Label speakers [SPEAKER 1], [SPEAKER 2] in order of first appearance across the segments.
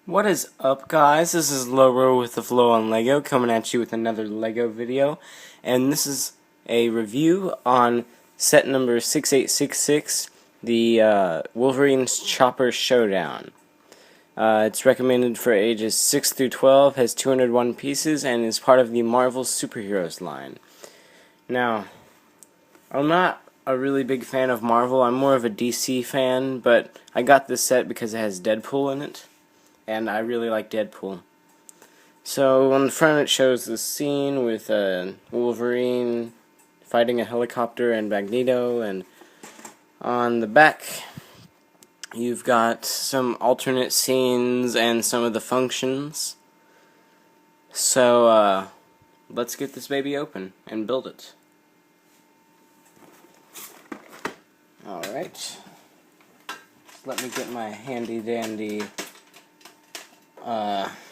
[SPEAKER 1] What is up, guys? This is Loro with the Flow on Lego coming at you with another Lego video, and this is a review on set number 6866, the Wolverine's Chopper Showdown. It's recommended for ages 6 through 12, has 201 pieces, and is part of the Marvel Superheroes line. Now, I'm not a really big fan of Marvel. I'm more of a DC fan, but I got this set because it has Deadpool in it. And I really like Deadpool. So on the front it shows this scene with Wolverine fighting a helicopter and Magneto, and on the back you've got some alternate scenes and some of the functions. So let's get this baby open and build it. Alright. Let me get my handy dandy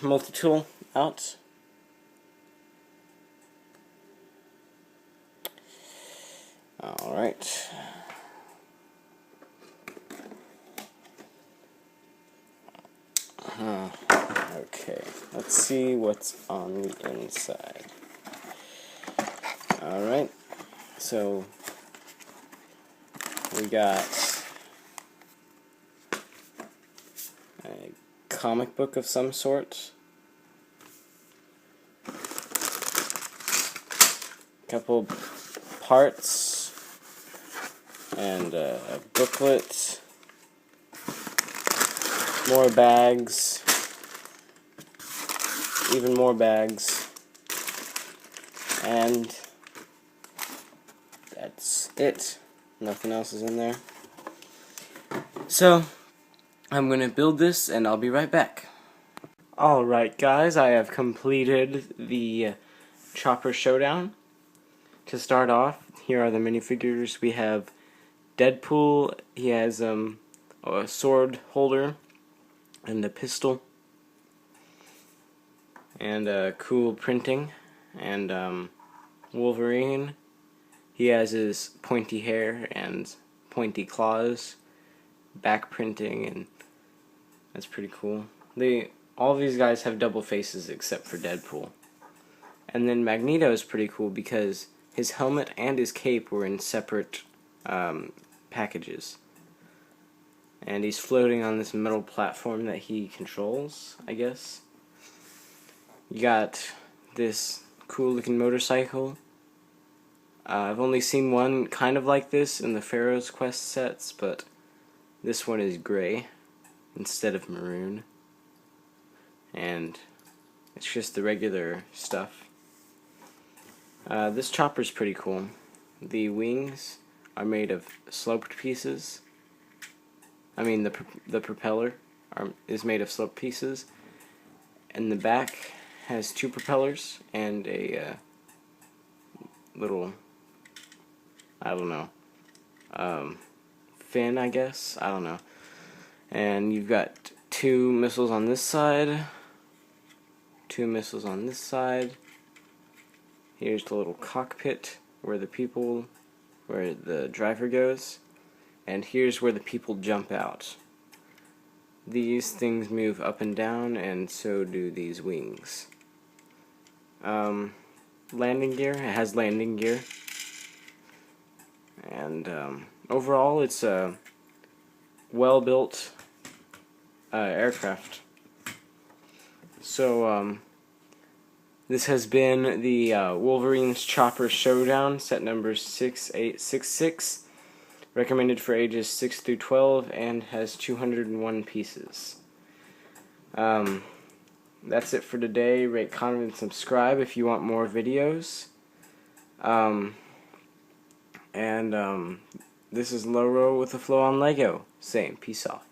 [SPEAKER 1] multi-tool out. Alright. Okay, let's see what's on the inside. Alright, so we got a comic book of some sort, couple parts, and a booklet, more bags, even more bags, and that's it. Nothing else is in there. So I'm going to build this, and I'll be right back. Alright, guys, I have completed the Chopper Showdown. To start off, here are the minifigures. We have Deadpool. He has a sword holder and a pistol, and cool printing. And Wolverine, he has his pointy hair and pointy claws, back printing, and that's pretty cool. All of these guys have double faces except for Deadpool. And then Magneto is pretty cool because his helmet and his cape were in separate packages. And he's floating on this metal platform that he controls, I guess. You got this cool looking motorcycle. I've only seen one kind of like this in the Pharaoh's Quest sets, but this one is gray instead of maroon. And it's just the regular stuff. This chopper's pretty cool. The wings are made of sloped pieces. I mean, the propeller is made of sloped pieces, and the back has two propellers and a little, I don't know, fin, I guess. I don't know. And you've got two missiles on this side, two missiles on this side. Here's the little cockpit where the driver goes, and here's where the people jump out. These things move up and down, and so do these wings. Landing gear, it has landing gear, and overall it's a well-built aircraft. So this has been the Wolverine's Chopper Showdown, set number 6866, recommended for ages 6 through 12, and has 201 pieces. That's it for today. Rate, comment, and subscribe if you want more videos. This is Loro with the Flow on Lego, saying peace off.